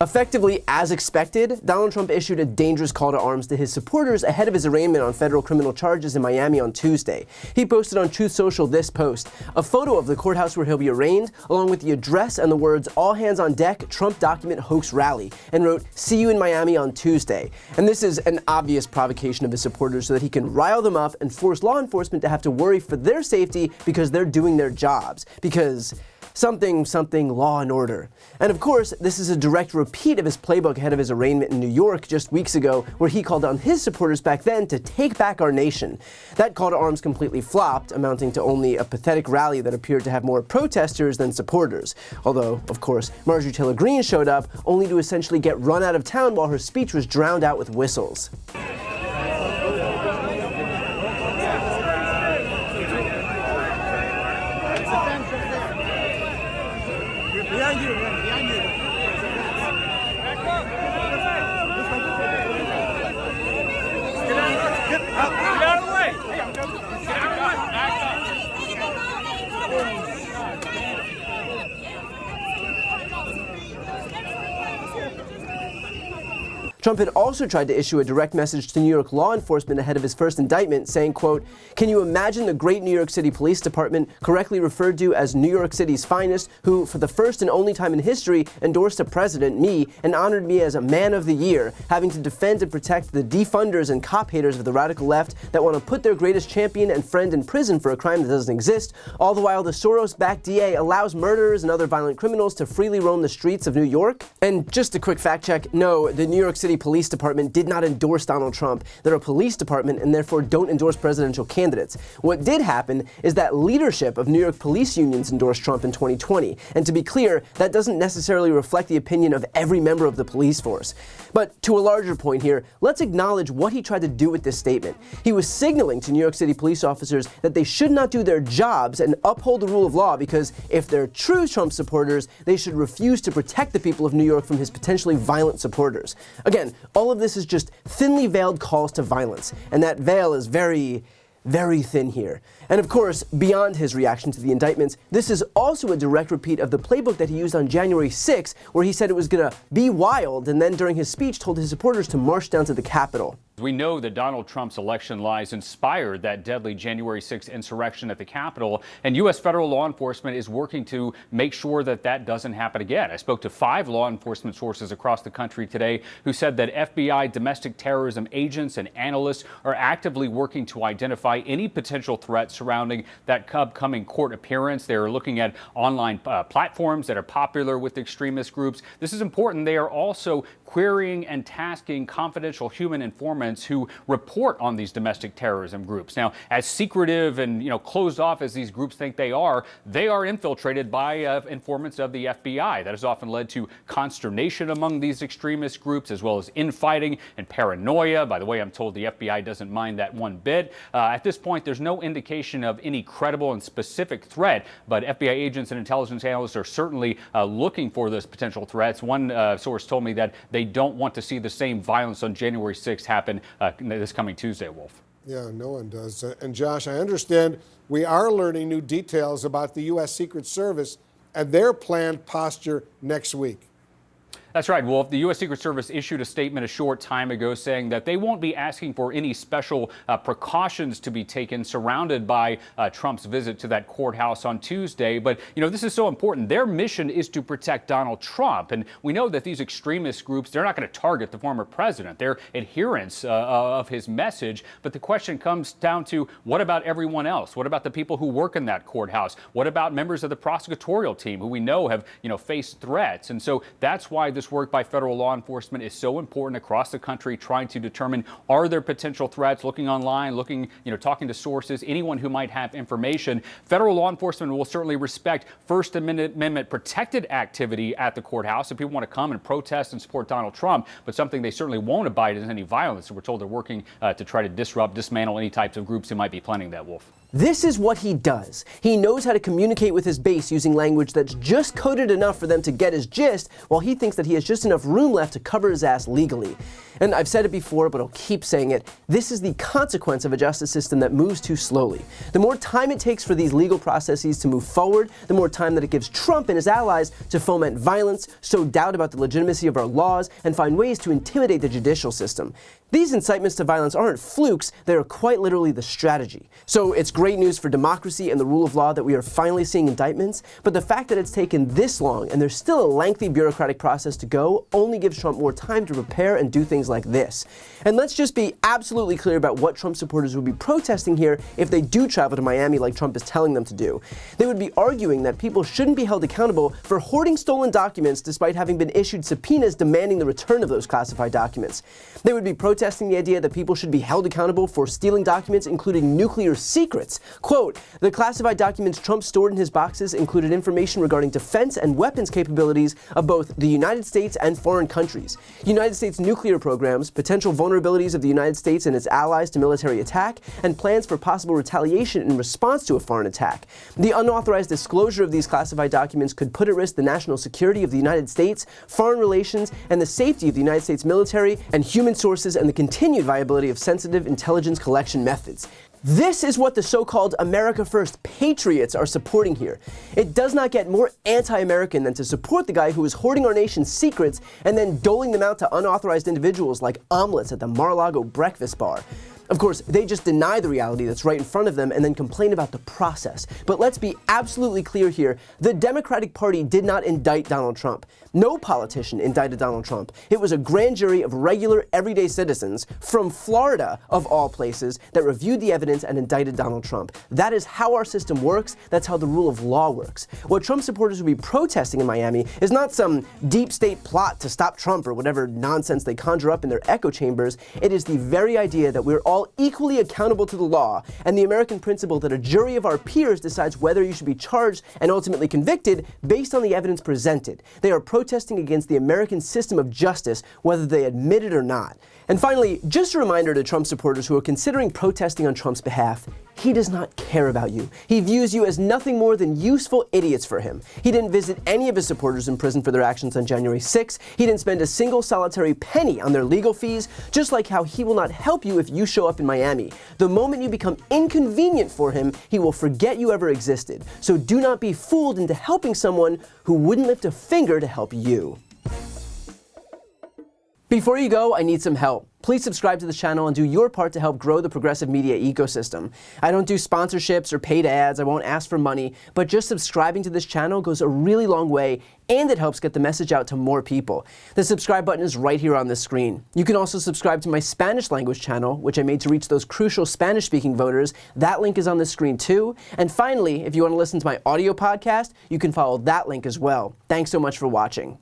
Effectively, as expected, Donald Trump issued a dangerous call to arms to his supporters ahead of his arraignment on federal criminal charges in Miami on Tuesday. He posted on Truth Social this post, a photo of the courthouse where he'll be arraigned, along with the address and the words, "All hands on deck, Trump document hoax rally," and wrote, "See you in Miami on Tuesday." And this is an obvious provocation of his supporters so that he can rile them up and force law enforcement to have to worry for their safety because they're doing their jobs. Because something, law and order. And of course, this is a direct repeat of his playbook ahead of his arraignment in New York just weeks ago, where he called on his supporters back then to take back our nation. That call to arms completely flopped, amounting to only a pathetic rally that appeared to have more protesters than supporters. Although, of course, Marjorie Taylor Greene showed up, only to essentially get run out of town while her speech was drowned out with whistles. Behind you, behind you. Back up. Get out of the way. Get out of the way. Back up. Trump had also tried to issue a direct message to New York law enforcement ahead of his first indictment, saying, quote, "Can you imagine the great New York City Police Department, correctly referred to as New York City's finest, who, for the first and only time in history, endorsed a president, me, and honored me as a man of the year, having to defend and protect the defunders and cop haters of the radical left that want to put their greatest champion and friend in prison for a crime that doesn't exist, all the while the Soros-backed DA allows murderers and other violent criminals to freely roam the streets of New York?" And just a quick fact check, no, the New York City Police Department did not endorse Donald Trump. They're a police department and therefore don't endorse presidential candidates. What did happen is that leadership of New York police unions endorsed Trump in 2020. And to be clear, that doesn't necessarily reflect the opinion of every member of the police force. But to a larger point here, let's acknowledge what he tried to do with this statement. He was signaling to New York City police officers that they should not do their jobs and uphold the rule of law because if they're true Trump supporters, they should refuse to protect the people of New York from his potentially violent supporters. Again, all of this is just thinly veiled calls to violence, and that veil is very, very thin here. And of course, beyond his reaction to the indictments, this is also a direct repeat of the playbook that he used on January 6th, where he said it was gonna be wild, and then during his speech told his supporters to march down to the Capitol. We know that Donald Trump's election lies inspired that deadly January 6th insurrection at the Capitol, and U.S. federal law enforcement is working to make sure that that doesn't happen again. I spoke to 5 law enforcement sources across the country today who said that FBI domestic terrorism agents and analysts are actively working to identify any potential threats surrounding that upcoming court appearance. They're looking at online platforms that are popular with extremist groups. This is important. They are also querying and tasking confidential human informants who report on these domestic terrorism groups. Now, as secretive and closed off as these groups think they are infiltrated by informants of the FBI. That has often led to consternation among these extremist groups, as well as infighting and paranoia. By the way, I'm told the FBI doesn't mind that one bit. At this point, there's no indication of any credible and specific threat, but FBI agents and intelligence analysts are certainly looking for those potential threats. One source told me that they don't want to see the same violence on January 6th happen this coming Tuesday, Wolf. Yeah, no one does. And Josh, I understand we are learning new details about the U.S. Secret Service and their planned posture next week. That's right, Wolf. The U.S. Secret Service issued a statement a short time ago saying that they won't be asking for any special precautions to be taken surrounded by Trump's visit to that courthouse on Tuesday. But, this is so important. Their mission is to protect Donald Trump. And we know that these extremist groups, they're not going to target the former president. They're adherents of his message. But the question comes down to, what about everyone else? What about the people who work in that courthouse? What about members of the prosecutorial team who we know have, faced threats? And so that's why this work by federal law enforcement is so important across the country, trying to determine, are there potential threats, looking online, talking to sources, anyone who might have information. Federal law enforcement will certainly respect First Amendment protected activity at the courthouse if people want to come and protest and support Donald Trump, but something they certainly won't abide is any violence. So we're told they're working to try to dismantle any types of groups who might be planning that, Wolf. This is what he does. He knows how to communicate with his base using language that's just coded enough for them to get his gist, while he thinks that he has just enough room left to cover his ass legally. And I've said it before, but I'll keep saying it. This is the consequence of a justice system that moves too slowly. The more time it takes for these legal processes to move forward, the more time that it gives Trump and his allies to foment violence, sow doubt about the legitimacy of our laws, and find ways to intimidate the judicial system. These incitements to violence aren't flukes, they are quite literally the strategy. So it's great news for democracy and the rule of law that we are finally seeing indictments, but the fact that it's taken this long and there's still a lengthy bureaucratic process to go only gives Trump more time to prepare and do things like this. And let's just be absolutely clear about what Trump supporters would be protesting here if they do travel to Miami like Trump is telling them to do. They would be arguing that people shouldn't be held accountable for hoarding stolen documents despite having been issued subpoenas demanding the return of those classified documents. They would be protesting the idea that people should be held accountable for stealing documents, including nuclear secrets. Quote, the classified documents Trump stored in his boxes included information regarding defense and weapons capabilities of both the United States and foreign countries, United States nuclear programs, potential vulnerabilities of the United States and its allies to military attack, and plans for possible retaliation in response to a foreign attack. The unauthorized disclosure of these classified documents could put at risk the national security of the United States, foreign relations, and the safety of the United States military and human sources, and the continued viability of sensitive intelligence collection methods. This is what the so-called America First patriots are supporting here. It does not get more anti-American than to support the guy who is hoarding our nation's secrets and then doling them out to unauthorized individuals like omelets at the Mar-a-Lago breakfast bar. Of course, they just deny the reality that's right in front of them and then complain about the process. But let's be absolutely clear here. The Democratic Party did not indict Donald Trump. No politician indicted Donald Trump. It was a grand jury of regular, everyday citizens from Florida, of all places, that reviewed the evidence and indicted Donald Trump. That is how our system works. That's how the rule of law works. What Trump supporters would be protesting in Miami is not some deep state plot to stop Trump or whatever nonsense they conjure up in their echo chambers. It is the very idea that we're all equally accountable to the law, and the American principle that a jury of our peers decides whether you should be charged and ultimately convicted based on the evidence presented. They are protesting against the American system of justice, whether they admit it or not. And finally, just a reminder to Trump supporters who are considering protesting on Trump's behalf, he does not care about you. He views you as nothing more than useful idiots for him. He didn't visit any of his supporters in prison for their actions on January 6th. He didn't spend a single solitary penny on their legal fees, just like how he will not help you if you show up in Miami. The moment you become inconvenient for him, he will forget you ever existed. So do not be fooled into helping someone who wouldn't lift a finger to help you. Before you go, I need some help. Please subscribe to the channel and do your part to help grow the progressive media ecosystem. I don't do sponsorships or paid ads, I won't ask for money, but just subscribing to this channel goes a really long way, and it helps get the message out to more people. The subscribe button is right here on the screen. You can also subscribe to my Spanish language channel, which I made to reach those crucial Spanish-speaking voters. That link is on the screen too. And finally, if you want to listen to my audio podcast, you can follow that link as well. Thanks so much for watching.